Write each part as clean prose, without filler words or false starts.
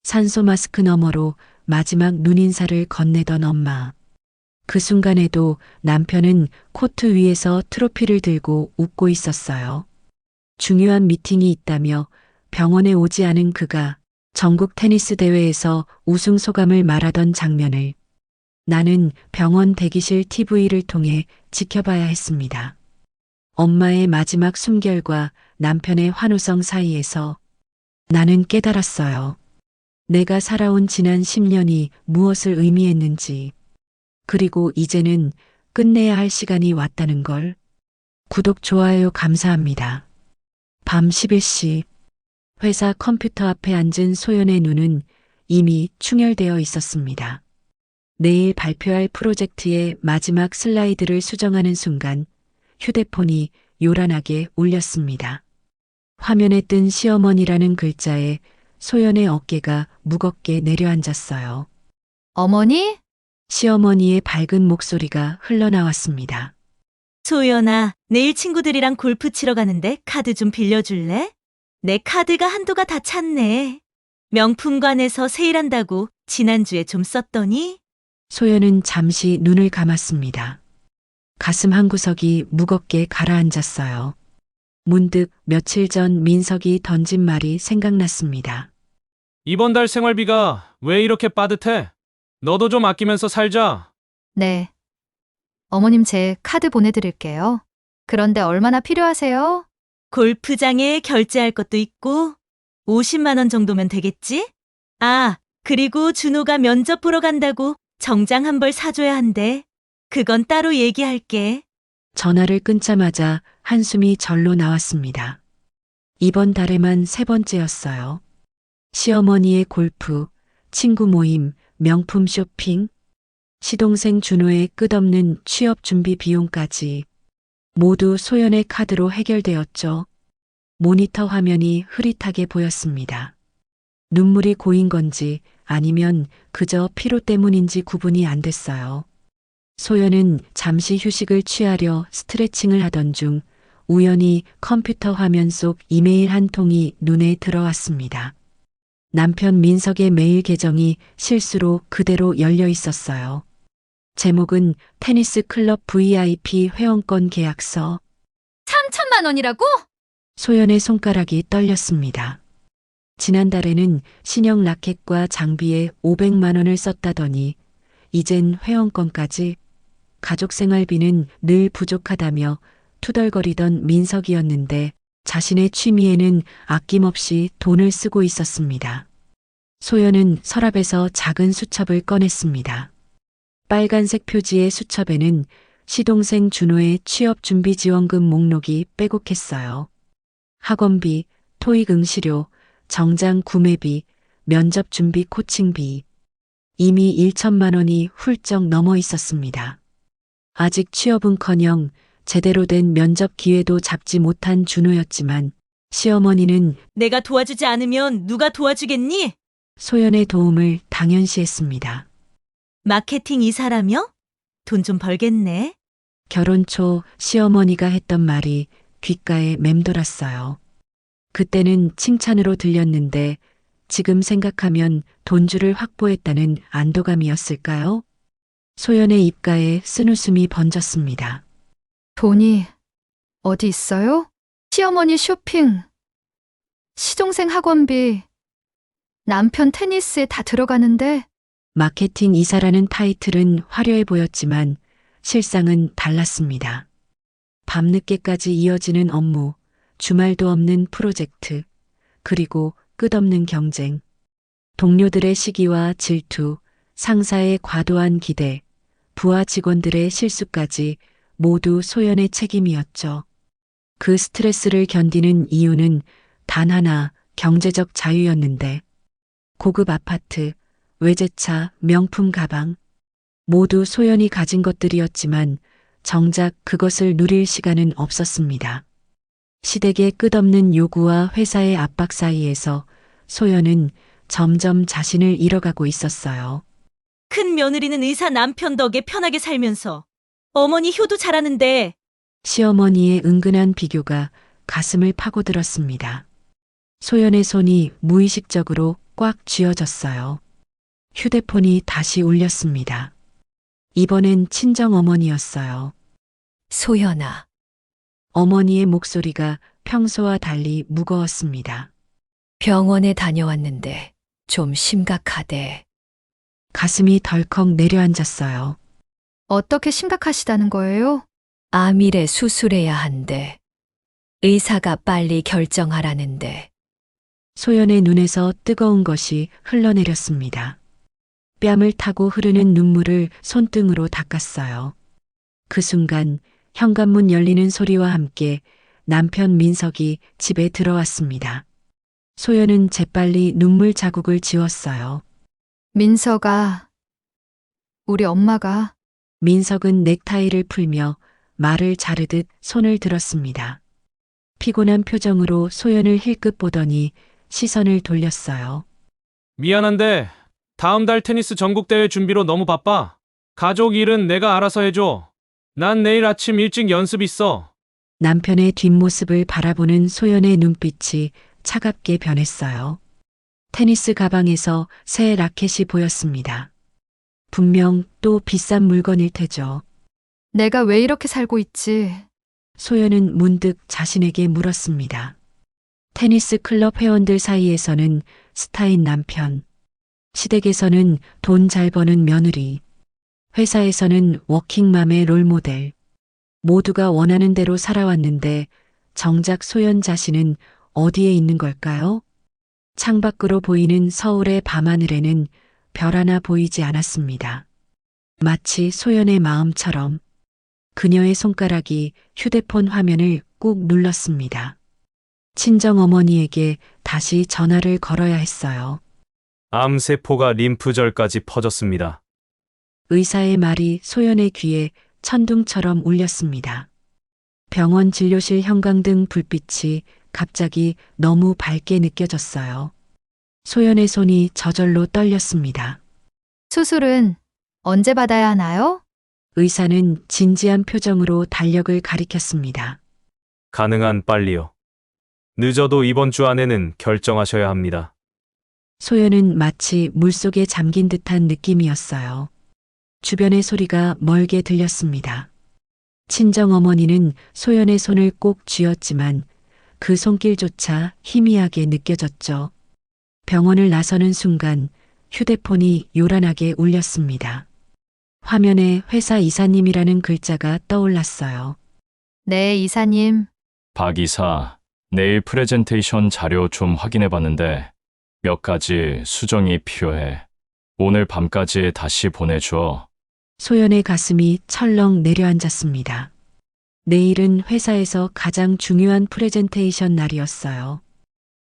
산소 마스크 너머로 마지막 눈인사를 건네던 엄마. 그 순간에도 남편은 코트 위에서 트로피를 들고 웃고 있었어요. 중요한 미팅이 있다며 병원에 오지 않은 그가 전국 테니스 대회에서 우승 소감을 말하던 장면을 나는 병원 대기실 TV를 통해 지켜봐야 했습니다. 엄마의 마지막 숨결과 남편의 환호성 사이에서 나는 깨달았어요. 내가 살아온 지난 10년이 무엇을 의미했는지, 그리고 이제는 끝내야 할 시간이 왔다는 걸. 구독, 좋아요 감사합니다. 밤 11시 회사 컴퓨터 앞에 앉은 소연의 눈은 이미 충혈되어 있었습니다. 내일 발표할 프로젝트의 마지막 슬라이드를 수정하는 순간 휴대폰이 요란하게 울렸습니다. 화면에 뜬 시어머니라는 글자에 소연의 어깨가 무겁게 내려앉았어요. 어머니? 시어머니의 밝은 목소리가 흘러나왔습니다. 소연아, 내일 친구들이랑 골프 치러 가는데 카드 좀 빌려줄래? 내 카드가 한도가 다 찼네. 명품관에서 세일한다고 지난주에 좀 썼더니 소연은 잠시 눈을 감았습니다. 가슴 한구석이 무겁게 가라앉았어요. 문득 며칠 전 민석이 던진 말이 생각났습니다. 이번 달 생활비가 왜 이렇게 빠듯해? 너도 좀 아끼면서 살자. 네. 어머님 제 카드 보내드릴게요. 그런데 얼마나 필요하세요? 골프장에 결제할 것도 있고 50만 원 정도면 되겠지? 아, 그리고 준호가 면접 보러 간다고 정장 한 벌 사줘야 한대. 그건 따로 얘기할게. 전화를 끊자마자 한숨이 절로 나왔습니다. 이번 달에만 3번째였어요. 시어머니의 골프, 친구 모임, 명품 쇼핑, 시동생 준호의 끝없는 취업 준비 비용까지 모두 소연의 카드로 해결되었죠. 모니터 화면이 흐릿하게 보였습니다. 눈물이 고인 건지 아니면 그저 피로 때문인지 구분이 안 됐어요. 소연은 잠시 휴식을 취하려 스트레칭을 하던 중 우연히 컴퓨터 화면 속 이메일 한 통이 눈에 들어왔습니다. 남편 민석의 메일 계정이 실수로 그대로 열려 있었어요. 제목은 테니스 클럽 VIP 회원권 계약서. 3천만 원이라고? 소연의 손가락이 떨렸습니다. 지난달에는 신형 라켓과 장비에 500만 원을 썼다더니 이젠 회원권까지. 가족 생활비는 늘 부족하다며 투덜거리던 민석이었는데 자신의 취미에는 아낌없이 돈을 쓰고 있었습니다. 소연은 서랍에서 작은 수첩을 꺼냈습니다. 빨간색 표지의 수첩에는 시동생 준호의 취업 준비 지원금 목록이 빼곡했어요. 학원비, 토익 응시료, 정장 구매비, 면접 준비 코칭비. 이미 1천만 원이 훌쩍 넘어 있었습니다. 아직 취업은커녕 제대로 된 면접 기회도 잡지 못한 준호였지만 시어머니는 내가 도와주지 않으면 누가 도와주겠니? 소연의 도움을 당연시했습니다. 마케팅 이사라며? 돈 좀 벌겠네. 결혼 초 시어머니가 했던 말이 귓가에 맴돌았어요. 그때는 칭찬으로 들렸는데 지금 생각하면 돈줄을 확보했다는 안도감이었을까요? 소연의 입가에 쓴웃음이 번졌습니다. 돈이 어디 있어요? 시어머니 쇼핑, 시동생 학원비, 남편 테니스에 다 들어가는데. 마케팅 이사라는 타이틀은 화려해 보였지만 실상은 달랐습니다. 밤늦게까지 이어지는 업무, 주말도 없는 프로젝트, 그리고 끝없는 경쟁. 동료들의 시기와 질투, 상사의 과도한 기대, 부하 직원들의 실수까지 모두 소연의 책임이었죠. 그 스트레스를 견디는 이유는 단 하나, 경제적 자유였는데 고급 아파트, 외제차, 명품 가방 모두 소연이 가진 것들이었지만 정작 그것을 누릴 시간은 없었습니다. 시댁의 끝없는 요구와 회사의 압박 사이에서 소연은 점점 자신을 잃어가고 있었어요. 큰 며느리는 의사 남편 덕에 편하게 살면서 어머니 효도 잘하는데 시어머니의 은근한 비교가 가슴을 파고들었습니다. 소연의 손이 무의식적으로 꽉 쥐어졌어요. 휴대폰이 다시 울렸습니다. 이번엔 친정어머니였어요. 소연아, 어머니의 목소리가 평소와 달리 무거웠습니다. 병원에 다녀왔는데 좀 심각하대. 가슴이 덜컥 내려앉았어요. 어떻게 심각하시다는 거예요? 암일에 수술해야 한대. 의사가 빨리 결정하라는데. 소연의 눈에서 뜨거운 것이 흘러내렸습니다. 뺨을 타고 흐르는 눈물을 손등으로 닦았어요. 그 순간 현관문 열리는 소리와 함께 남편 민석이 집에 들어왔습니다. 소연은 재빨리 눈물 자국을 지웠어요. 민서가, 우리 엄마가, 민석은 넥타이를 풀며 말을 자르듯 손을 들었습니다. 피곤한 표정으로 소연을 힐끗 보더니 시선을 돌렸어요. 미안한데 다음 달 테니스 전국대회 준비로 너무 바빠. 가족 일은 내가 알아서 해줘. 난 내일 아침 일찍 연습 있어. 남편의 뒷모습을 바라보는 소연의 눈빛이 차갑게 변했어요. 테니스 가방에서 새 라켓이 보였습니다. 분명 또 비싼 물건일 테죠. 내가 왜 이렇게 살고 있지? 소연은 문득 자신에게 물었습니다. 테니스 클럽 회원들 사이에서는 스타인 남편, 시댁에서는 돈 잘 버는 며느리, 회사에서는 워킹맘의 롤모델. 모두가 원하는 대로 살아왔는데 정작 소연 자신은 어디에 있는 걸까요? 창밖으로 보이는 서울의 밤하늘에는 별 하나 보이지 않았습니다. 마치 소연의 마음처럼 그녀의 손가락이 휴대폰 화면을 꾹 눌렀습니다. 친정어머니에게 다시 전화를 걸어야 했어요. 암세포가 림프절까지 퍼졌습니다. 의사의 말이 소연의 귀에 천둥처럼 울렸습니다. 병원 진료실 형광등 불빛이 갑자기 너무 밝게 느껴졌어요. 소연의 손이 저절로 떨렸습니다. 수술은 언제 받아야 하나요? 의사는 진지한 표정으로 달력을 가리켰습니다. 가능한 빨리요. 늦어도 이번 주 안에는 결정하셔야 합니다. 소연은 마치 물속에 잠긴 듯한 느낌이었어요. 주변의 소리가 멀게 들렸습니다. 친정어머니는 소연의 손을 꼭 쥐었지만 그 손길조차 희미하게 느껴졌죠. 병원을 나서는 순간 휴대폰이 요란하게 울렸습니다. 화면에 회사 이사님이라는 글자가 떠올랐어요. 네, 이사님. 박 이사, 내일 프레젠테이션 자료 좀 확인해 봤는데 몇 가지 수정이 필요해. 오늘 밤까지 다시 보내줘. 소연의 가슴이 철렁 내려앉았습니다. 내일은 회사에서 가장 중요한 프레젠테이션 날이었어요.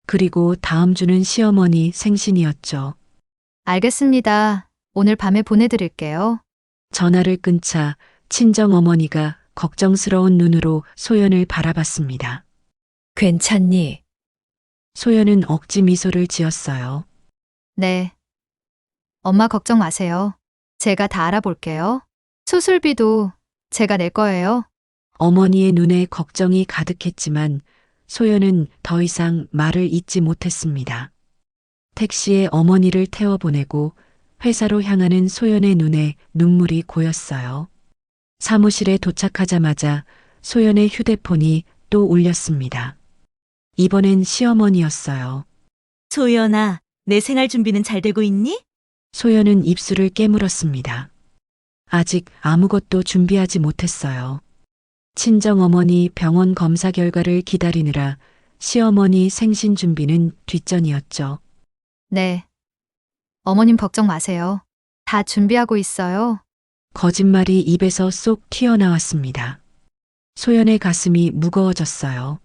그리고 다음 주는 시어머니 생신이었죠. 알겠습니다. 오늘 밤에 보내드릴게요. 전화를 끊자 친정어머니가 걱정스러운 눈으로 소연을 바라봤습니다. 괜찮니? 소연은 억지 미소를 지었어요. 네. 엄마 걱정 마세요. 제가 다 알아볼게요. 수술비도 제가 낼 거예요. 어머니의 눈에 걱정이 가득했지만 소연은 더 이상 말을 잇지 못했습니다. 택시에 어머니를 태워보내고 회사로 향하는 소연의 눈에 눈물이 고였어요. 사무실에 도착하자마자 소연의 휴대폰이 또 울렸습니다. 이번엔 시어머니였어요. 소연아, 내 생활 준비는 잘 되고 있니? 소연은 입술을 깨물었습니다. 아직 아무것도 준비하지 못했어요. 친정어머니 병원 검사 결과를 기다리느라 시어머니 생신 준비는 뒷전이었죠. 네. 어머님 걱정 마세요. 다 준비하고 있어요. 거짓말이 입에서 쏙 튀어나왔습니다. 소연의 가슴이 무거워졌어요.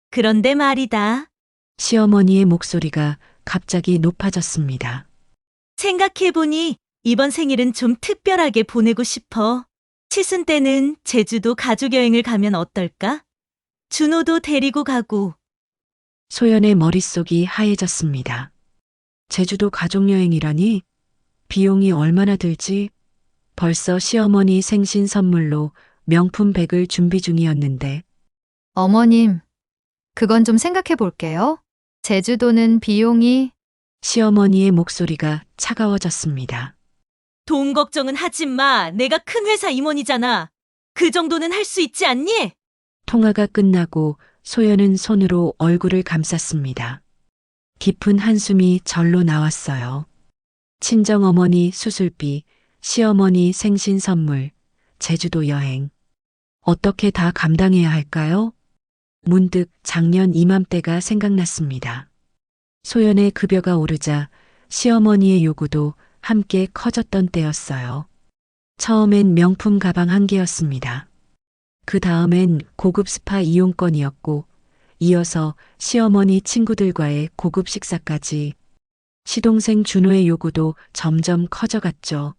그런데 말이다. 시어머니의 목소리가 갑자기 높아졌습니다. 생각해보니 이번 생일은 좀 특별하게 보내고 싶어. 칠순 때는 제주도 가족여행을 가면 어떨까? 준호도 데리고 가고. 소연의 머릿속이 하얘졌습니다. 제주도 가족여행이라니? 비용이 얼마나 들지? 벌써 시어머니 생신 선물로 명품 백을 준비 중이었는데 어머님, 그건 좀 생각해 볼게요. 제주도는 비용이 시어머니의 목소리가 차가워졌습니다. 돈 걱정은 하지 마. 내가 큰 회사 임원이잖아. 그 정도는 할 수 있지 않니? 통화가 끝나고 소연은 손으로 얼굴을 감쌌습니다. 깊은 한숨이 절로 나왔어요. 친정어머니 수술비, 시어머니 생신 선물, 제주도 여행. 어떻게 다 감당해야 할까요? 문득 작년 이맘때가 생각났습니다. 소연의 급여가 오르자 시어머니의 요구도 함께 커졌던 때였어요. 처음엔 명품 가방 한 개였습니다. 그 다음엔 고급 스파 이용권이었고, 이어서 시어머니 친구들과의 고급 식사까지. 시동생 준호의 요구도 점점 커져갔죠.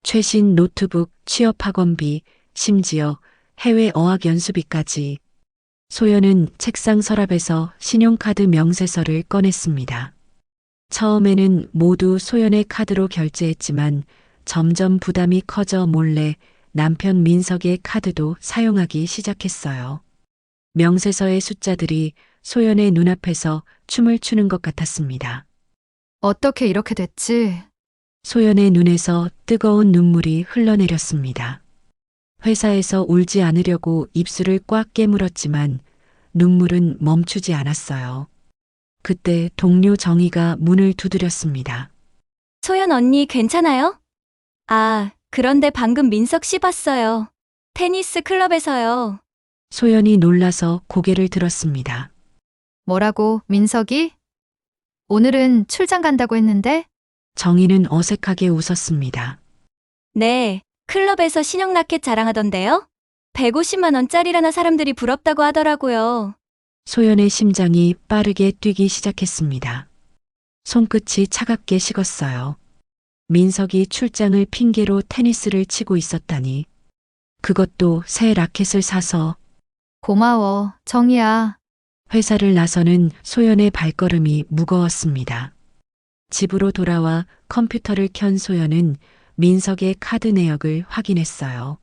최신 노트북, 취업학원비, 심지어 해외 어학 연수비까지. 소연은 책상 서랍에서 신용카드 명세서를 꺼냈습니다. 처음에는 모두 소연의 카드로 결제했지만 점점 부담이 커져 몰래 남편 민석의 카드도 사용하기 시작했어요. 명세서의 숫자들이 소연의 눈앞에서 춤을 추는 것 같았습니다. 어떻게 이렇게 됐지? 소연의 눈에서 뜨거운 눈물이 흘러내렸습니다. 회사에서 울지 않으려고 입술을 꽉 깨물었지만 눈물은 멈추지 않았어요. 그때 동료 정희가 문을 두드렸습니다. 소연 언니 괜찮아요? 아, 그런데 방금 민석 씨 봤어요. 테니스 클럽에서요. 소연이 놀라서 고개를 들었습니다. 뭐라고, 민석이? 오늘은 출장 간다고 했는데? 정희는 어색하게 웃었습니다. 네, 클럽에서 신형 라켓 자랑하던데요? 150만 원짜리라나 사람들이 부럽다고 하더라고요. 소연의 심장이 빠르게 뛰기 시작했습니다. 손끝이 차갑게 식었어요. 민석이 출장을 핑계로 테니스를 치고 있었다니. 그것도 새 라켓을 사서. 고마워, 정희야. 회사를 나서는 소연의 발걸음이 무거웠습니다. 집으로 돌아와 컴퓨터를 켠 소연은 민석의 카드 내역을 확인했어요.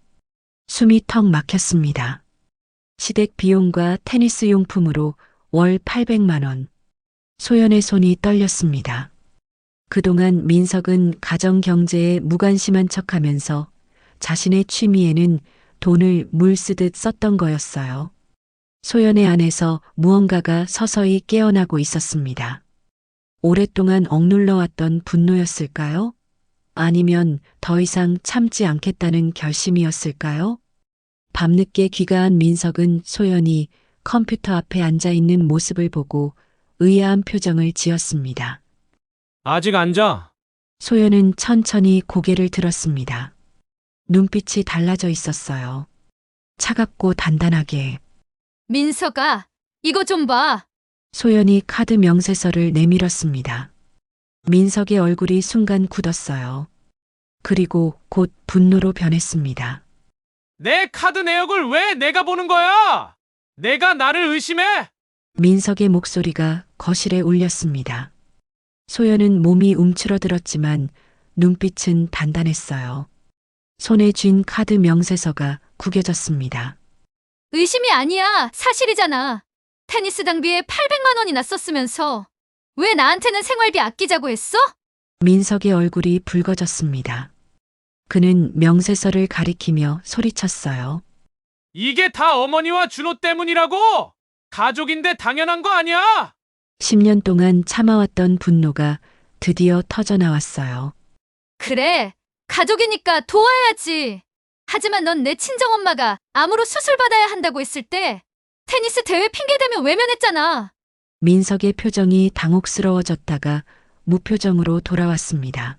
숨이 턱 막혔습니다. 시댁 비용과 테니스 용품으로 월 800만 원. 소연의 손이 떨렸습니다. 그동안 민석은 가정 경제에 무관심한 척하면서 자신의 취미에는 돈을 물 쓰듯 썼던 거였어요. 소연의 안에서 무언가가 서서히 깨어나고 있었습니다. 오랫동안 억눌러 왔던 분노였을까요? 아니면 더 이상 참지 않겠다는 결심이었을까요? 밤늦게 귀가한 민석은 소연이 컴퓨터 앞에 앉아 있는 모습을 보고 의아한 표정을 지었습니다. 아직 앉아. 소연은 천천히 고개를 들었습니다. 눈빛이 달라져 있었어요. 차갑고 단단하게. 민석아, 이거 좀 봐. 소연이 카드 명세서를 내밀었습니다. 민석의 얼굴이 순간 굳었어요. 그리고 곧 분노로 변했습니다. 내 카드 내역을 왜 내가 보는 거야? 내가 나를 의심해? 민석의 목소리가 거실에 울렸습니다. 소연은 몸이 움츠러들었지만 눈빛은 단단했어요. 손에 쥔 카드 명세서가 구겨졌습니다. 의심이 아니야, 사실이잖아. 테니스 장비에 800만 원이나 썼으면서 왜 나한테는 생활비 아끼자고 했어? 민석의 얼굴이 붉어졌습니다. 그는 명세서를 가리키며 소리쳤어요. 이게 다 어머니와 준호 때문이라고! 가족인데 당연한 거 아니야? 10년 동안 참아왔던 분노가 드디어 터져나왔어요. 그래, 가족이니까 도와야지. 하지만 넌 내 친정엄마가 암으로 수술받아야 한다고 했을 때 테니스 대회 핑계대며 외면했잖아. 민석의 표정이 당혹스러워졌다가 무표정으로 돌아왔습니다.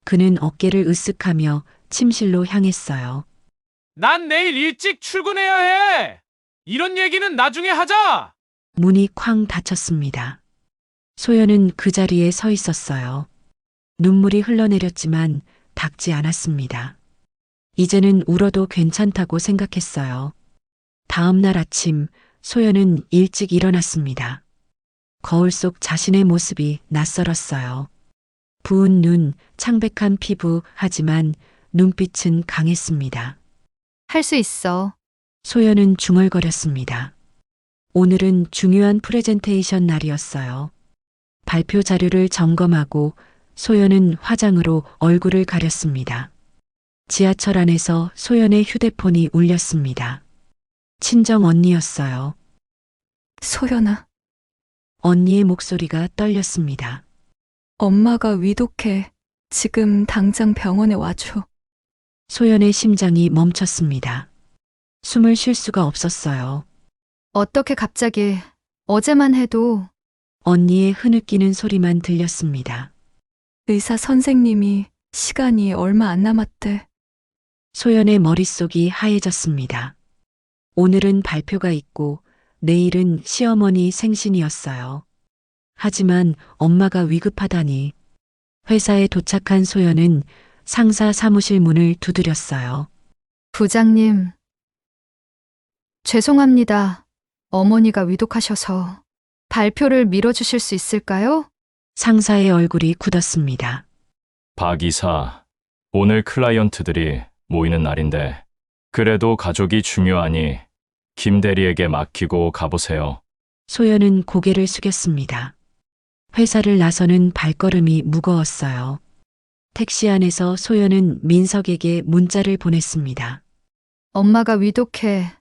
그는 어깨를 으쓱하며 침실로 향했어요. 난 내일 일찍 출근해야 해! 이런 얘기는 나중에 하자! 문이 쾅 닫혔습니다. 소연은 그 자리에 서 있었어요. 눈물이 흘러내렸지만 닦지 않았습니다. 이제는 울어도 괜찮다고 생각했어요. 다음 날 아침 소연은 일찍 일어났습니다. 거울 속 자신의 모습이 낯설었어요. 부은 눈, 창백한 피부, 하지만 눈빛은 강했습니다. 할 수 있어. 소연은 중얼거렸습니다. 오늘은 중요한 프레젠테이션 날이었어요. 발표 자료를 점검하고 소연은 화장으로 얼굴을 가렸습니다. 지하철 안에서 소연의 휴대폰이 울렸습니다. 친정 언니였어요. 소연아, 언니의 목소리가 떨렸습니다. 엄마가 위독해. 지금 당장 병원에 와줘. 소연의 심장이 멈췄습니다. 숨을 쉴 수가 없었어요. 어떻게 갑자기 어제만 해도 언니의 흐느끼는 소리만 들렸습니다. 의사 선생님이 시간이 얼마 안 남았대. 소연의 머릿속이 하얘졌습니다. 오늘은 발표가 있고 내일은 시어머니 생신이었어요. 하지만 엄마가 위급하다니. 회사에 도착한 소연은 상사 사무실 문을 두드렸어요. 부장님, 죄송합니다. 어머니가 위독하셔서 발표를 미뤄주실 수 있을까요? 상사의 얼굴이 굳었습니다. 박 이사, 오늘 클라이언트들이 모이는 날인데 그래도 가족이 중요하니 김 대리에게 맡기고 가보세요. 소연은 고개를 숙였습니다. 회사를 나서는 발걸음이 무거웠어요. 택시 안에서 소연은 민석에게 문자를 보냈습니다. 엄마가 위독해.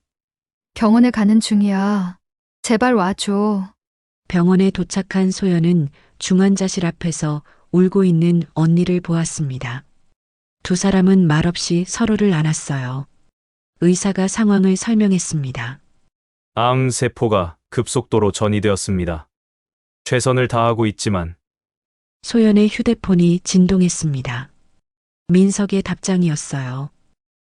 병원에 가는 중이야. 제발 와줘. 병원에 도착한 소연은 중환자실 앞에서 울고 있는 언니를 보았습니다. 두 사람은 말없이 서로를 안았어요. 의사가 상황을 설명했습니다. 암 세포가 급속도로 전이되었습니다. 최선을 다하고 있지만 소연의 휴대폰이 진동했습니다. 민석의 답장이었어요.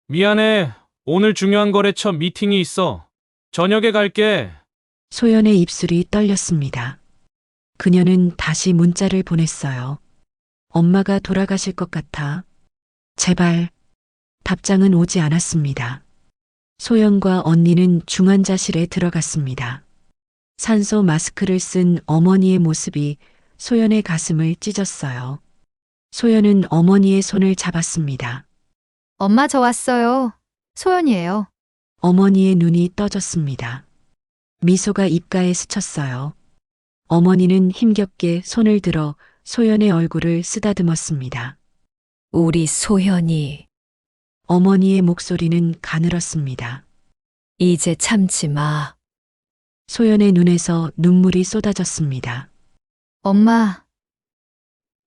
미안해. 오늘 중요한 거래처 미팅이 있어. 저녁에 갈게. 소연의 입술이 떨렸습니다. 그녀는 다시 문자를 보냈어요. 엄마가 돌아가실 것 같아. 제발. 답장은 오지 않았습니다. 소연과 언니는 중환자실에 들어갔습니다. 산소 마스크를 쓴 어머니의 모습이 소연의 가슴을 찢었어요. 소연은 어머니의 손을 잡았습니다. 엄마 저 왔어요. 소연이에요. 어머니의 눈이 떠졌습니다. 미소가 입가에 스쳤어요. 어머니는 힘겹게 손을 들어 소연의 얼굴을 쓰다듬었습니다. 우리 소현이 어머니의 목소리는 가늘었습니다. 이제 참지 마. 소연의 눈에서 눈물이 쏟아졌습니다. 엄마,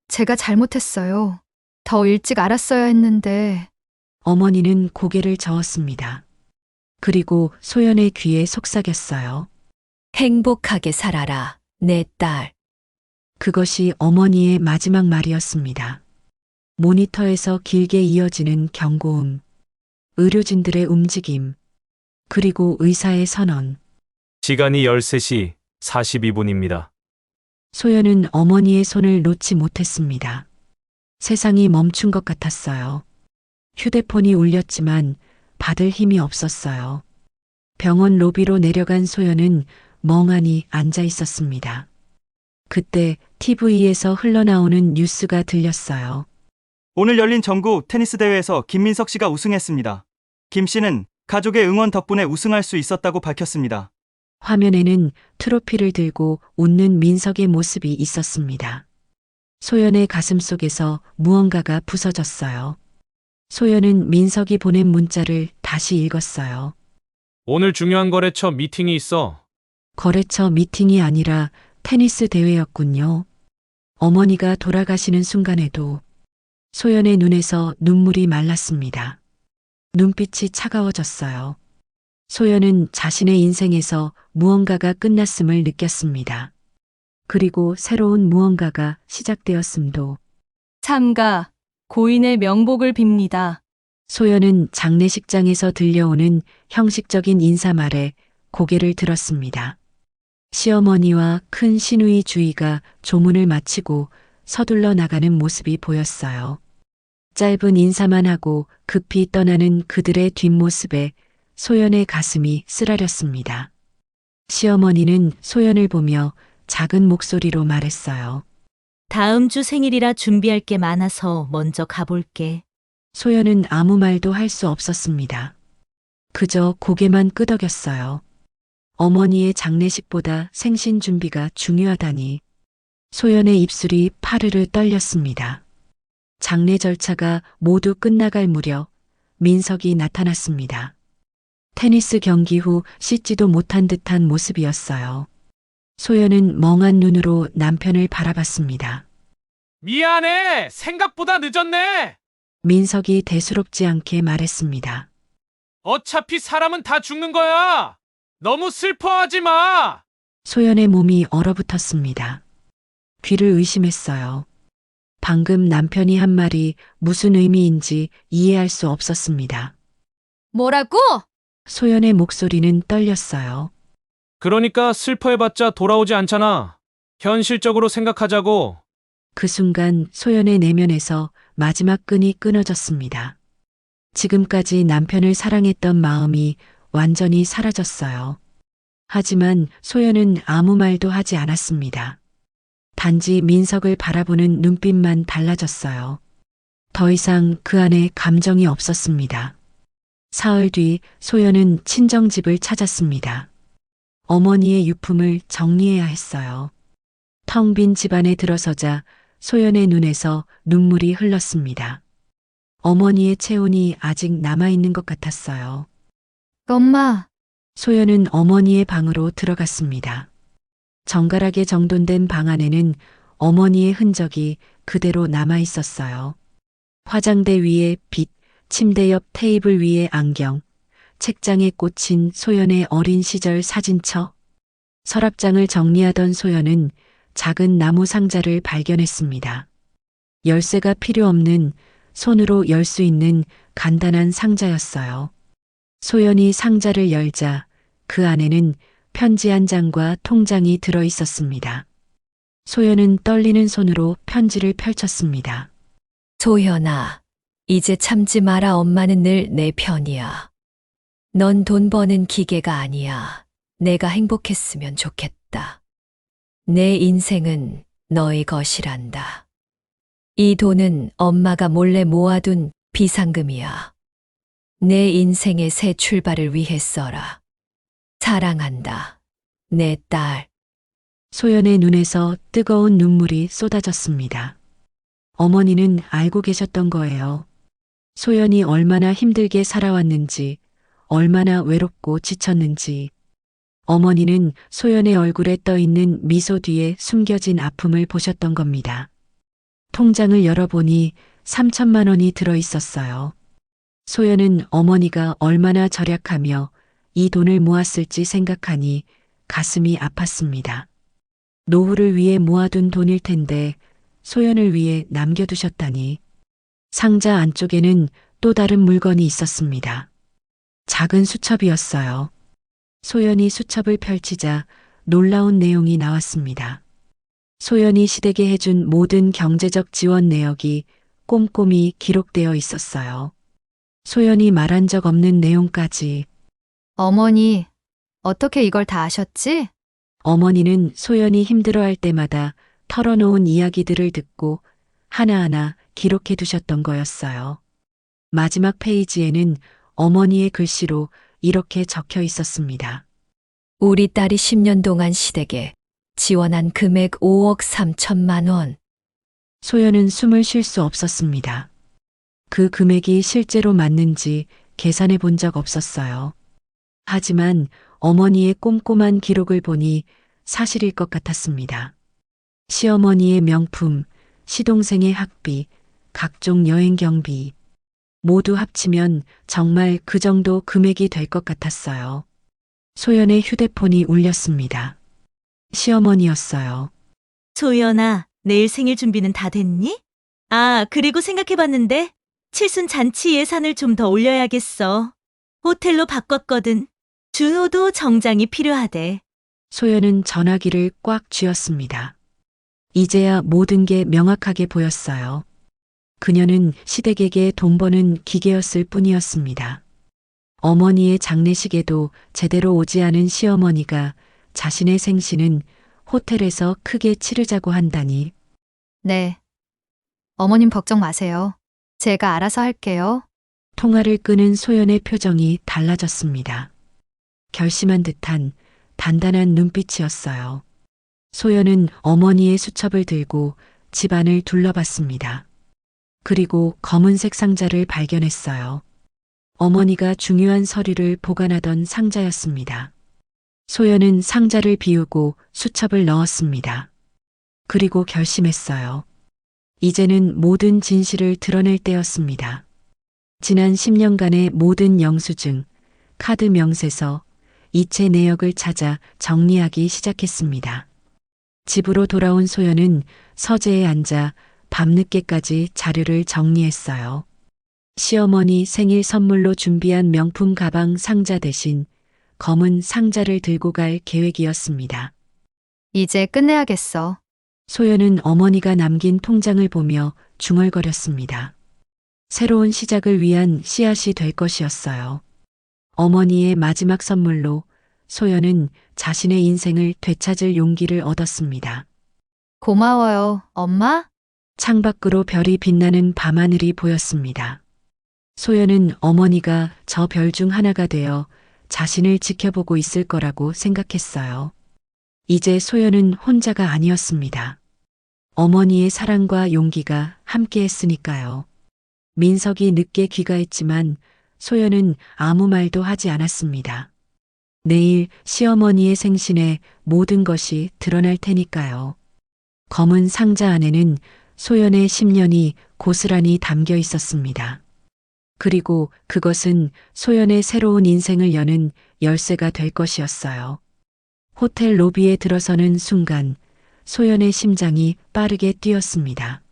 제가 잘못했어요. 더 일찍 알았어야 했는데. 어머니는 고개를 저었습니다. 그리고 소연의 귀에 속삭였어요. 행복하게 살아라, 내 딸. 그것이 어머니의 마지막 말이었습니다. 모니터에서 길게 이어지는 경고음, 의료진들의 움직임, 그리고 의사의 선언. 시간이 13시 42분입니다. 소연은 어머니의 손을 놓지 못했습니다. 세상이 멈춘 것 같았어요. 휴대폰이 울렸지만 받을 힘이 없었어요. 병원 로비로 내려간 소연은 멍하니 앉아 있었습니다. 그때 TV에서 흘러나오는 뉴스가 들렸어요. 오늘 열린 전국 테니스 대회에서 김민석 씨가 우승했습니다. 김 씨는 가족의 응원 덕분에 우승할 수 있었다고 밝혔습니다. 화면에는 트로피를 들고 웃는 민석의 모습이 있었습니다. 소연의 가슴 속에서 무언가가 부서졌어요. 소연은 민석이 보낸 문자를 다시 읽었어요. 오늘 중요한 거래처 미팅이 있어. 거래처 미팅이 아니라 테니스 대회였군요. 어머니가 돌아가시는 순간에도 소연의 눈에서 눈물이 말랐습니다. 눈빛이 차가워졌어요. 소연은 자신의 인생에서 무언가가 끝났음을 느꼈습니다. 그리고 새로운 무언가가 시작되었음도. 삼가 고인의 명복을 빕니다. 소연은 장례식장에서 들려오는 형식적인 인사말에 고개를 들었습니다. 시어머니와 큰 시누이 주위가 조문을 마치고 서둘러 나가는 모습이 보였어요. 짧은 인사만 하고 급히 떠나는 그들의 뒷모습에 소연의 가슴이 쓰라렸습니다. 시어머니는 소연을 보며 작은 목소리로 말했어요. 다음 주 생일이라 준비할 게 많아서 먼저 가볼게. 소연은 아무 말도 할 수 없었습니다. 그저 고개만 끄덕였어요. 어머니의 장례식보다 생신 준비가 중요하다니. 소연의 입술이 파르르 떨렸습니다. 장례 절차가 모두 끝나갈 무렵 민석이 나타났습니다. 테니스 경기 후 씻지도 못한 듯한 모습이었어요. 소연은 멍한 눈으로 남편을 바라봤습니다. 미안해! 생각보다 늦었네! 민석이 대수롭지 않게 말했습니다. 어차피 사람은 다 죽는 거야! 너무 슬퍼하지 마! 소연의 몸이 얼어붙었습니다. 귀를 의심했어요. 방금 남편이 한 말이 무슨 의미인지 이해할 수 없었습니다. 뭐라고? 소연의 목소리는 떨렸어요. 그러니까 슬퍼해봤자 돌아오지 않잖아. 현실적으로 생각하자고. 그 순간 소연의 내면에서 마지막 끈이 끊어졌습니다. 지금까지 남편을 사랑했던 마음이 완전히 사라졌어요. 하지만 소연은 아무 말도 하지 않았습니다. 단지 민석을 바라보는 눈빛만 달라졌어요. 더 이상 그 안에 감정이 없었습니다. 사흘 뒤 소연은 친정집을 찾았습니다. 어머니의 유품을 정리해야 했어요. 텅 빈 집안에 들어서자 소연의 눈에서 눈물이 흘렀습니다. 어머니의 체온이 아직 남아있는 것 같았어요. 엄마, 소연은 어머니의 방으로 들어갔습니다. 정갈하게 정돈된 방 안에는 어머니의 흔적이 그대로 남아 있었어요. 화장대 위에 빛, 침대 옆 테이블 위에 안경, 책장에 꽂힌 소연의 어린 시절 사진첩. 서랍장을 정리하던 소연은 작은 나무 상자를 발견했습니다. 열쇠가 필요 없는 손으로 열 수 있는 간단한 상자였어요. 소연이 상자를 열자 그 안에는 편지 한 장과 통장이 들어 있었습니다. 소연은 떨리는 손으로 편지를 펼쳤습니다. 소연아, 이제 참지 마라. 엄마는 늘 내 편이야. 넌 돈 버는 기계가 아니야. 내가 행복했으면 좋겠다. 내 인생은 너의 것이란다. 이 돈은 엄마가 몰래 모아둔 비상금이야. 내 인생의 새 출발을 위해 써라. 사랑한다. 내 딸. 소연의 눈에서 뜨거운 눈물이 쏟아졌습니다. 어머니는 알고 계셨던 거예요. 소연이 얼마나 힘들게 살아왔는지, 얼마나 외롭고 지쳤는지. 어머니는 소연의 얼굴에 떠 있는 미소 뒤에 숨겨진 아픔을 보셨던 겁니다. 통장을 열어보니 3천만 원이 들어 있었어요. 소연은 어머니가 얼마나 절약하며 이 돈을 모았을지 생각하니 가슴이 아팠습니다. 노후를 위해 모아둔 돈일 텐데 소연을 위해 남겨두셨다니. 상자 안쪽에는 또 다른 물건이 있었습니다. 작은 수첩이었어요. 소연이 수첩을 펼치자 놀라운 내용이 나왔습니다. 소연이 시댁에 해준 모든 경제적 지원 내역이 꼼꼼히 기록되어 있었어요. 소연이 말한 적 없는 내용까지. 어머니, 어떻게 이걸 다 아셨지? 어머니는 소연이 힘들어할 때마다 털어놓은 이야기들을 듣고 하나하나 기록해 두셨던 거였어요. 마지막 페이지에는 어머니의 글씨로 이렇게 적혀 있었습니다. 우리 딸이 10년 동안 시댁에 지원한 금액 5억 3천만 원. 소연은 숨을 쉴 수 없었습니다. 그 금액이 실제로 맞는지 계산해 본 적 없었어요. 하지만 어머니의 꼼꼼한 기록을 보니 사실일 것 같았습니다. 시어머니의 명품, 시동생의 학비, 각종 여행 경비, 모두 합치면 정말 그 정도 금액이 될 것 같았어요. 소연의 휴대폰이 울렸습니다. 시어머니였어요. 소연아, 내일 생일 준비는 다 됐니? 아, 그리고 생각해봤는데 칠순 잔치 예산을 좀 더 올려야겠어. 호텔로 바꿨거든. 준호도 정장이 필요하대. 소연은 전화기를 꽉 쥐었습니다. 이제야 모든 게 명확하게 보였어요. 그녀는 시댁에게 돈 버는 기계였을 뿐이었습니다. 어머니의 장례식에도 제대로 오지 않은 시어머니가 자신의 생신은 호텔에서 크게 치르자고 한다니. 네. 어머님 걱정 마세요. 제가 알아서 할게요. 통화를 끄는 소연의 표정이 달라졌습니다. 결심한 듯한 단단한 눈빛이었어요. 소연은 어머니의 수첩을 들고 집안을 둘러봤습니다. 그리고 검은색 상자를 발견했어요. 어머니가 중요한 서류를 보관하던 상자였습니다. 소연은 상자를 비우고 수첩을 넣었습니다. 그리고 결심했어요. 이제는 모든 진실을 드러낼 때였습니다. 지난 10년간의 모든 영수증, 카드 명세서, 이체 내역을 찾아 정리하기 시작했습니다. 집으로 돌아온 소연은 서재에 앉아 밤늦게까지 자료를 정리했어요. 시어머니 생일 선물로 준비한 명품 가방 상자 대신 검은 상자를 들고 갈 계획이었습니다. 이제 끝내야겠어. 소연은 어머니가 남긴 통장을 보며 중얼거렸습니다. 새로운 시작을 위한 씨앗이 될 것이었어요. 어머니의 마지막 선물로 소연은 자신의 인생을 되찾을 용기를 얻었습니다. 고마워요, 엄마. 창밖으로 별이 빛나는 밤하늘이 보였습니다. 소연은 어머니가 저 별 중 하나가 되어 자신을 지켜보고 있을 거라고 생각했어요. 이제 소연은 혼자가 아니었습니다. 어머니의 사랑과 용기가 함께 했으니까요. 민석이 늦게 귀가했지만 소연은 아무 말도 하지 않았습니다. 내일 시어머니의 생신에 모든 것이 드러날 테니까요. 검은 상자 안에는 소연의 10년이 고스란히 담겨 있었습니다. 그리고 그것은 소연의 새로운 인생을 여는 열쇠가 될 것이었어요. 호텔 로비에 들어서는 순간 소연의 심장이 빠르게 뛰었습니다.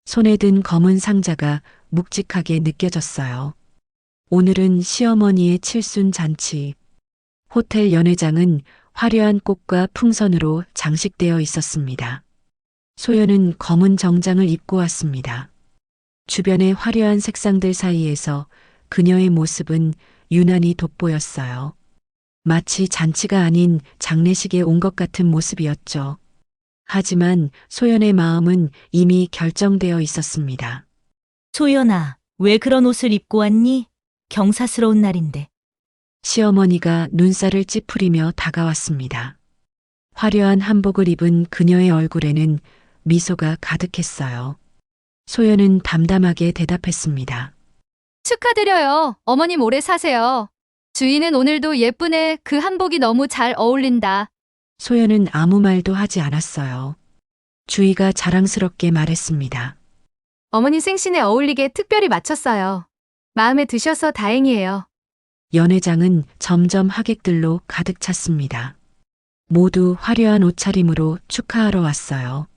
손에 든 검은 상자가 묵직하게 느껴졌어요. 오늘은 시어머니의 칠순 잔치. 호텔 연회장은 화려한 꽃과 풍선으로 장식되어 있었습니다. 소연은 검은 정장을 입고 왔습니다. 주변의 화려한 색상들 사이에서 그녀의 모습은 유난히 돋보였어요. 마치 잔치가 아닌 장례식에 온 것 같은 모습이었죠. 하지만 소연의 마음은 이미 결정되어 있었습니다. 소연아, 왜 그런 옷을 입고 왔니? 경사스러운 날인데. 시어머니가 눈살을 찌푸리며 다가왔습니다. 화려한 한복을 입은 그녀의 얼굴에는 미소가 가득했어요. 소연은 담담하게 대답했습니다. 축하드려요. 어머님 오래 사세요. 주인은 오늘도 예쁘네. 그 한복이 너무 잘 어울린다. 소연은 아무 말도 하지 않았어요. 주희가 자랑스럽게 말했습니다. 어머님 생신에 어울리게 특별히 맞췄어요. 마음에 드셔서 다행이에요. 연회장은 점점 하객들로 가득 찼습니다. 모두 화려한 옷차림으로 축하하러 왔어요.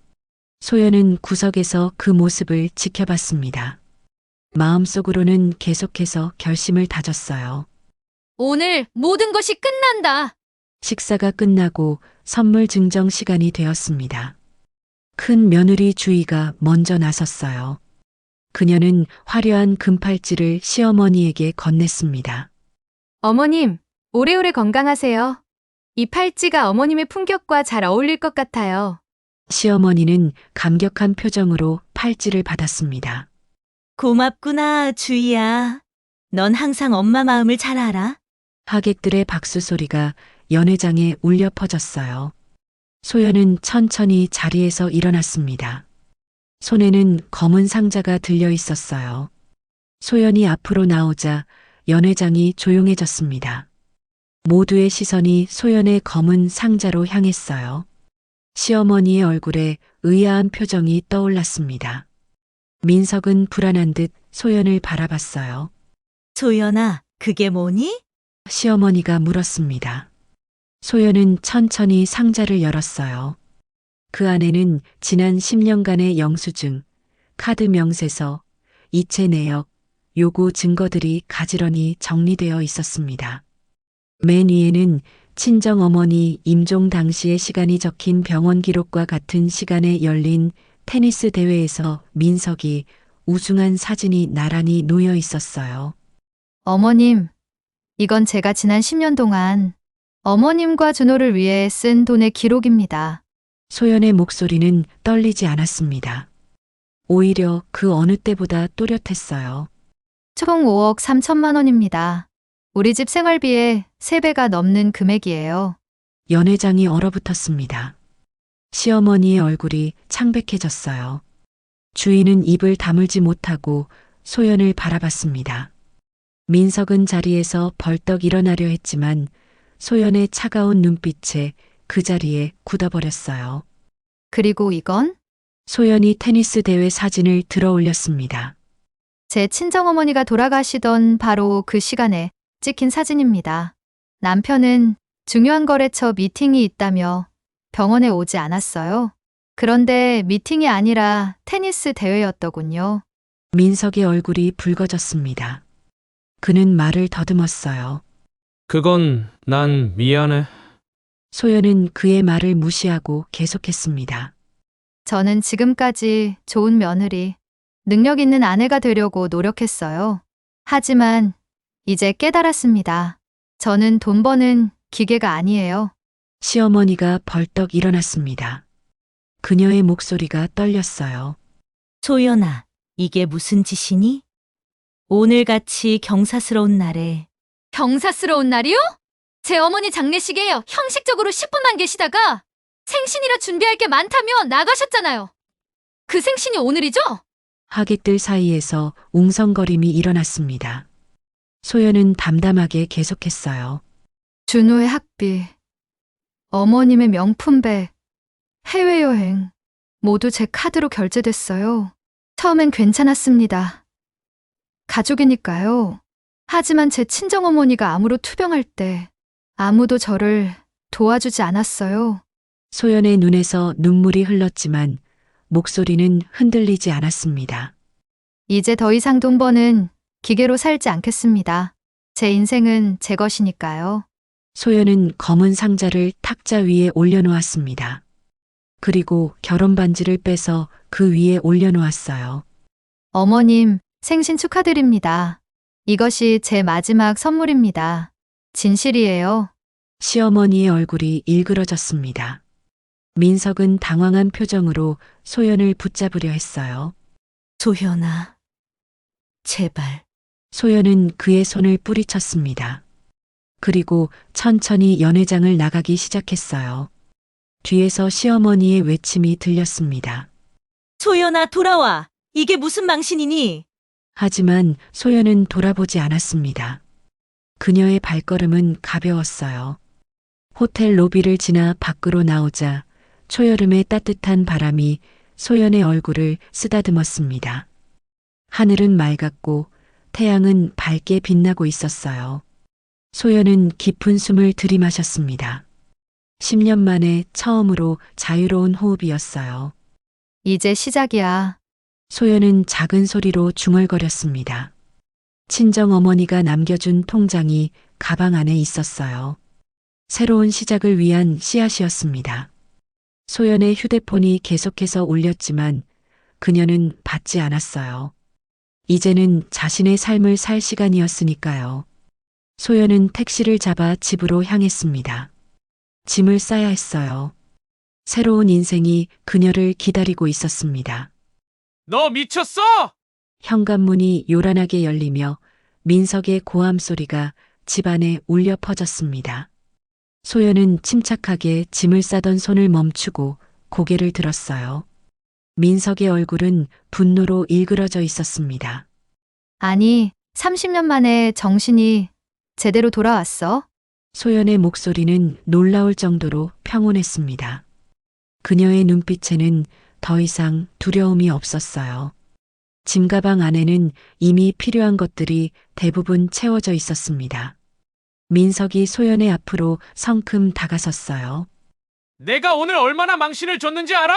소연은 구석에서 그 모습을 지켜봤습니다. 마음속으로는 계속해서 결심을 다졌어요. 오늘 모든 것이 끝난다. 식사가 끝나고 선물 증정 시간이 되었습니다. 큰 며느리 주희가 먼저 나섰어요. 그녀는 화려한 금팔찌를 시어머니에게 건넸습니다. 어머님, 오래오래 건강하세요. 이 팔찌가 어머님의 품격과 잘 어울릴 것 같아요. 시어머니는 감격한 표정으로 팔찌를 받았습니다. 고맙구나, 주희야. 넌 항상 엄마 마음을 잘 알아. 하객들의 박수 소리가 연회장에 울려 퍼졌어요. 소연은 천천히 자리에서 일어났습니다. 손에는 검은 상자가 들려 있었어요. 소연이 앞으로 나오자 연회장이 조용해졌습니다. 모두의 시선이 소연의 검은 상자로 향했어요. 시어머니의 얼굴에 의아한 표정이 떠올랐습니다. 민석은 불안한 듯 소연을 바라봤어요. 소연아, 그게 뭐니? 시어머니가 물었습니다. 소연은 천천히 상자를 열었어요. 그 안에는 지난 10년간의 영수증, 카드 명세서, 이체 내역, 요구 증거들이 가지런히 정리되어 있었습니다. 맨 위에는 친정어머니 임종 당시의 시간이 적힌 병원 기록과 같은 시간에 열린 테니스 대회에서 민석이 우승한 사진이 나란히 놓여 있었어요. 어머님, 이건 제가 지난 10년 동안 어머님과 준호를 위해 쓴 돈의 기록입니다. 소연의 목소리는 떨리지 않았습니다. 오히려 그 어느 때보다 또렷했어요. 총 5억 3천만 원입니다. 우리 집 생활비의 3배가 넘는 금액이에요. 연회장이 얼어붙었습니다. 시어머니의 얼굴이 창백해졌어요. 주인은 입을 다물지 못하고 소연을 바라봤습니다. 민석은 자리에서 벌떡 일어나려 했지만 소연의 차가운 눈빛에 그 자리에 굳어버렸어요. 그리고 이건 소연이 테니스 대회 사진을 들어 올렸습니다. 제 친정어머니가 돌아가시던 바로 그 시간에 찍힌 사진입니다. 남편은 중요한 거래처 미팅이 있다며 병원에 오지 않았어요. 그런데 미팅이 아니라 테니스 대회였더군요. 민석의 얼굴이 붉어졌습니다. 그는 말을 더듬었어요. 그건 난 미안해. 소연은 그의 말을 무시하고 계속했습니다. 저는 지금까지 좋은 며느리, 능력 있는 아내가 되려고 노력했어요. 하지만 이제 깨달았습니다. 저는 돈 버는 기계가 아니에요. 시어머니가 벌떡 일어났습니다. 그녀의 목소리가 떨렸어요. 소연아, 이게 무슨 짓이니? 오늘같이 경사스러운 날에 경사스러운 날이요? 제 어머니 장례식에 형식적으로 10분만 계시다가 생신이라 준비할 게 많다며 나가셨잖아요. 그 생신이 오늘이죠? 하객들 사이에서 웅성거림이 일어났습니다. 소연은 담담하게 계속했어요. 준호의 학비, 어머님의 명품백, 해외여행 모두 제 카드로 결제됐어요. 처음엔 괜찮았습니다. 가족이니까요. 하지만 제 친정어머니가 암으로 투병할 때 아무도 저를 도와주지 않았어요. 소연의 눈에서 눈물이 흘렀지만 목소리는 흔들리지 않았습니다. 이제 더 이상 돈 버는 기계로 살지 않겠습니다. 제 인생은 제 것이니까요. 소연은 검은 상자를 탁자 위에 올려놓았습니다. 그리고 결혼 반지를 빼서 그 위에 올려놓았어요. 어머님, 생신 축하드립니다. 이것이 제 마지막 선물입니다. 진실이에요. 시어머니의 얼굴이 일그러졌습니다. 민석은 당황한 표정으로 소연을 붙잡으려 했어요. 소연아, 제발. 소연은 그의 손을 뿌리쳤습니다. 그리고 천천히 연회장을 나가기 시작했어요. 뒤에서 시어머니의 외침이 들렸습니다. 소연아, 돌아와. 이게 무슨 망신이니? 하지만 소연은 돌아보지 않았습니다. 그녀의 발걸음은 가벼웠어요. 호텔 로비를 지나 밖으로 나오자 초여름의 따뜻한 바람이 소연의 얼굴을 쓰다듬었습니다. 하늘은 맑았고 태양은 밝게 빛나고 있었어요. 소연은 깊은 숨을 들이마셨습니다. 10년 만에 처음으로 자유로운 호흡이었어요. 이제 시작이야. 소연은 작은 소리로 중얼거렸습니다. 친정어머니가 남겨준 통장이 가방 안에 있었어요. 새로운 시작을 위한 씨앗이었습니다. 소연의 휴대폰이 계속해서 울렸지만 그녀는 받지 않았어요. 이제는 자신의 삶을 살 시간이었으니까요. 소연은 택시를 잡아 집으로 향했습니다. 짐을 싸야 했어요. 새로운 인생이 그녀를 기다리고 있었습니다. 너 미쳤어? 현관문이 요란하게 열리며 민석의 고함 소리가 집안에 울려 퍼졌습니다. 소연은 침착하게 짐을 싸던 손을 멈추고 고개를 들었어요. 민석의 얼굴은 분노로 일그러져 있었습니다. 아니, 30년 만에 정신이 제대로 돌아왔어? 소연의 목소리는 놀라울 정도로 평온했습니다. 그녀의 눈빛에는 더 이상 두려움이 없었어요. 짐가방 안에는 이미 필요한 것들이 대부분 채워져 있었습니다. 민석이 소연의 앞으로 성큼 다가섰어요. 내가 오늘 얼마나 망신을 줬는지 알아?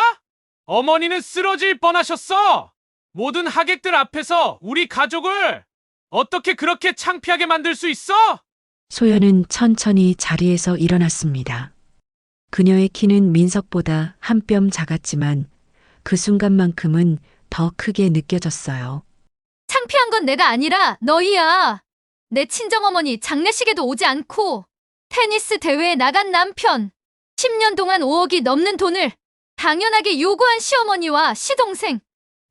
어머니는 쓰러질 뻔하셨어. 모든 하객들 앞에서 우리 가족을 어떻게 그렇게 창피하게 만들 수 있어? 소연은 천천히 자리에서 일어났습니다. 그녀의 키는 민석보다 한 뼘 작았지만 그 순간만큼은 더 크게 느껴졌어요. 창피한 건 내가 아니라 너희야. 내 친정어머니 장례식에도 오지 않고 테니스 대회에 나간 남편, 10년 동안 5억이 넘는 돈을 당연하게 요구한 시어머니와 시동생.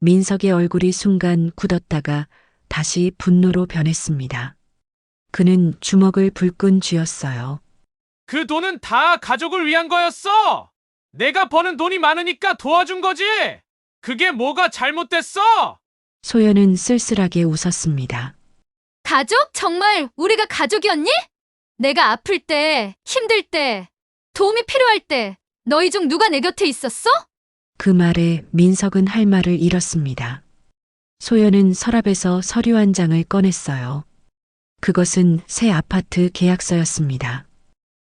민석의 얼굴이 순간 굳었다가 다시 분노로 변했습니다. 그는 주먹을 불끈 쥐었어요. 그 돈은 다 가족을 위한 거였어. 내가 버는 돈이 많으니까 도와준 거지. 그게 뭐가 잘못됐어? 소연은 쓸쓸하게 웃었습니다. 가족? 정말 우리가 가족이었니? 내가 아플 때, 힘들 때, 도움이 필요할 때 너희 중 누가 내 곁에 있었어? 그 말에 민석은 할 말을 잃었습니다. 소연은 서랍에서 서류 한 장을 꺼냈어요. 그것은 새 아파트 계약서였습니다.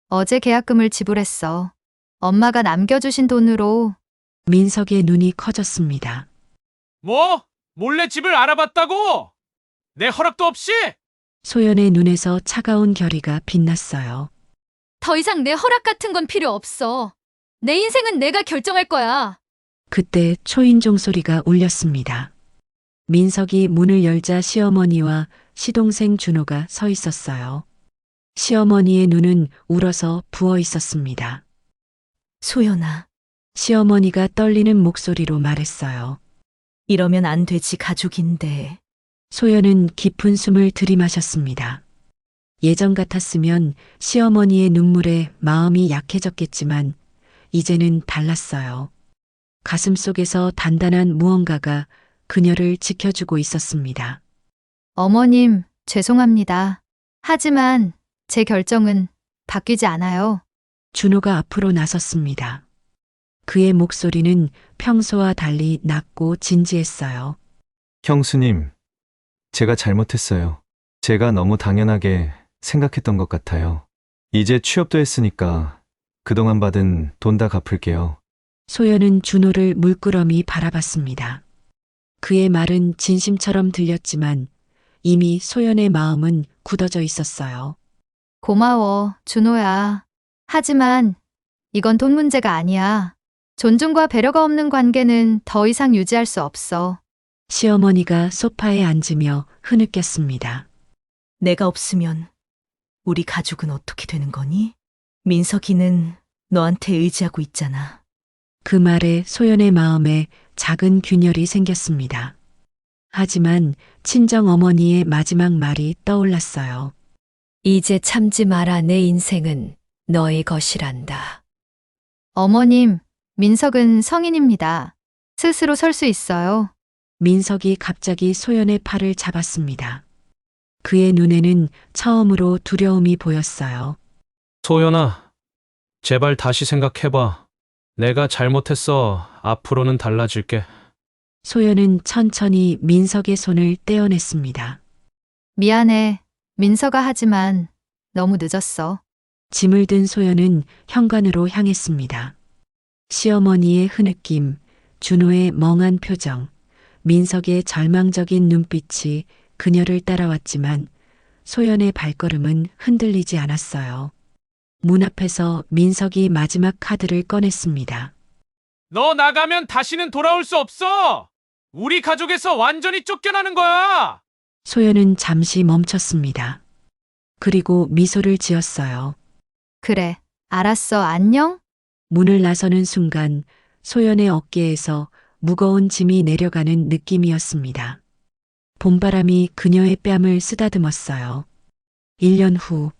어제 계약금을 지불했어. 엄마가 남겨주신 돈으로. 민석의 눈이 커졌습니다. 뭐? 몰래 집을 알아봤다고? 내 허락도 없이? 소연의 눈에서 차가운 결의가 빛났어요. 더 이상 내 허락 같은 건 필요 없어. 내 인생은 내가 결정할 거야. 그때 초인종 소리가 울렸습니다. 민석이 문을 열자 시어머니와 시동생 준호가 서 있었어요. 시어머니의 눈은 울어서 부어 있었습니다. 소연아, 시어머니가 떨리는 목소리로 말했어요. 이러면 안 되지, 가족인데. 소연은 깊은 숨을 들이마셨습니다. 예전 같았으면 시어머니의 눈물에 마음이 약해졌겠지만 이제는 달랐어요. 가슴 속에서 단단한 무언가가 그녀를 지켜주고 있었습니다. 어머님, 죄송합니다. 하지만 제 결정은 바뀌지 않아요. 준호가 앞으로 나섰습니다. 그의 목소리는 평소와 달리 낮고 진지했어요. 형수님, 제가 잘못했어요. 제가 너무 당연하게 생각했던 것 같아요. 이제 취업도 했으니까 그동안 받은 돈 다 갚을게요. 소연은 준호를 물끄러미 바라봤습니다. 그의 말은 진심처럼 들렸지만 이미 소연의 마음은 굳어져 있었어요. 고마워, 준호야. 하지만 이건 돈 문제가 아니야. 존중과 배려가 없는 관계는 더 이상 유지할 수 없어. 시어머니가 소파에 앉으며 흐느꼈습니다. 내가 없으면 우리 가족은 어떻게 되는 거니? 민석이는 너한테 의지하고 있잖아. 그 말에 소연의 마음에 작은 균열이 생겼습니다. 하지만 친정 어머니의 마지막 말이 떠올랐어요. 이제 참지 마라. 내 인생은 너의 것이란다. 어머님, 민석은 성인입니다. 스스로 설 수 있어요. 민석이 갑자기 소연의 팔을 잡았습니다. 그의 눈에는 처음으로 두려움이 보였어요. 소연아, 제발 다시 생각해봐. 내가 잘못했어. 앞으로는 달라질게. 소연은 천천히 민석의 손을 떼어냈습니다. 미안해, 민석아. 하지만 너무 늦었어. 짐을 든 소연은 현관으로 향했습니다. 시어머니의 흐느낌, 준호의 멍한 표정, 민석의 절망적인 눈빛이 그녀를 따라왔지만 소연의 발걸음은 흔들리지 않았어요. 문 앞에서 민석이 마지막 카드를 꺼냈습니다. 너 나가면 다시는 돌아올 수 없어. 우리 가족에서 완전히 쫓겨나는 거야. 소연은 잠시 멈췄습니다. 그리고 미소를 지었어요. 그래, 알았어. 안녕? 문을 나서는 순간 소연의 어깨에서 무거운 짐이 내려가는 느낌이었습니다. 봄바람이 그녀의 뺨을 쓰다듬었어요. 1년 후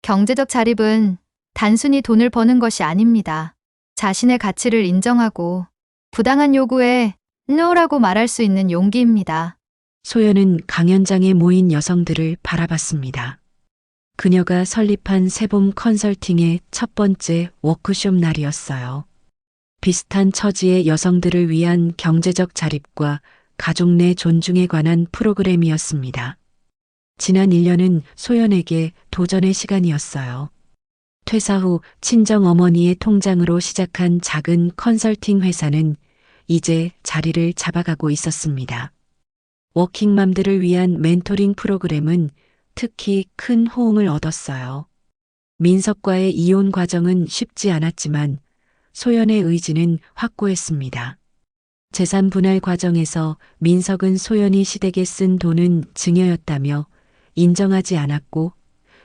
경제적 자립은 단순히 돈을 버는 것이 아닙니다. 자신의 가치를 인정하고 부당한 요구에 NO라고 말할 수 있는 용기입니다. 소연은 강연장에 모인 여성들을 바라봤습니다. 그녀가 설립한 새봄 컨설팅의 첫 번째 워크숍 날이었어요. 비슷한 처지의 여성들을 위한 경제적 자립과 가족 내 존중에 관한 프로그램이었습니다. 지난 1년은 소연에게 도전의 시간이었어요. 퇴사 후 친정 어머니의 통장으로 시작한 작은 컨설팅 회사는 이제 자리를 잡아가고 있었습니다. 워킹맘들을 위한 멘토링 프로그램은 특히 큰 호응을 얻었어요. 민석과의 이혼 과정은 쉽지 않았지만 소연의 의지는 확고했습니다. 재산 분할 과정에서 민석은 소연이 시댁에 쓴 돈은 증여였다며 인정하지 않았고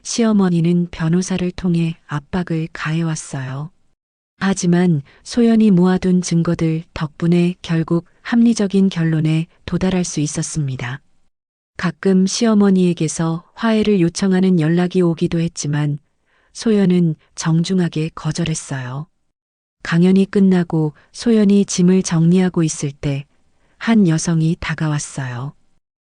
시어머니는 변호사를 통해 압박을 가해왔어요. 하지만 소연이 모아둔 증거들 덕분에 결국 합리적인 결론에 도달할 수 있었습니다. 가끔 시어머니에게서 화해를 요청하는 연락이 오기도 했지만 소연은 정중하게 거절했어요. 강연이 끝나고 소연이 짐을 정리하고 있을 때 한 여성이 다가왔어요.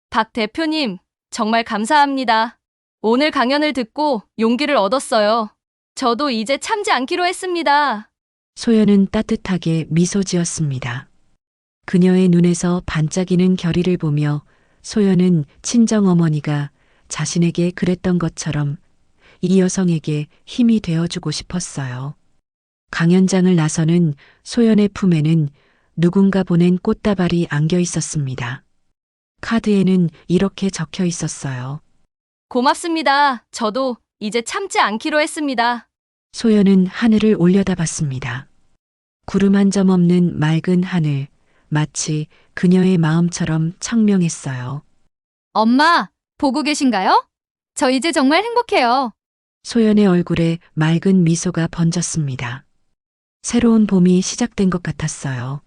박 대표님, 정말 감사합니다. 오늘 강연을 듣고 용기를 얻었어요. 저도 이제 참지 않기로 했습니다. 소연은 따뜻하게 미소 지었습니다. 그녀의 눈에서 반짝이는 결의를 보며 소연은 친정어머니가 자신에게 그랬던 것처럼 이 여성에게 힘이 되어주고 싶었어요. 강연장을 나서는 소연의 품에는 누군가 보낸 꽃다발이 안겨 있었습니다. 카드에는 이렇게 적혀 있었어요. 고맙습니다. 저도 이제 참지 않기로 했습니다. 소연은 하늘을 올려다봤습니다. 구름 한 점 없는 맑은 하늘, 마치 그녀의 마음처럼 청명했어요. 엄마, 보고 계신가요? 저 이제 정말 행복해요. 소연의 얼굴에 맑은 미소가 번졌습니다. 새로운 봄이 시작된 것 같았어요.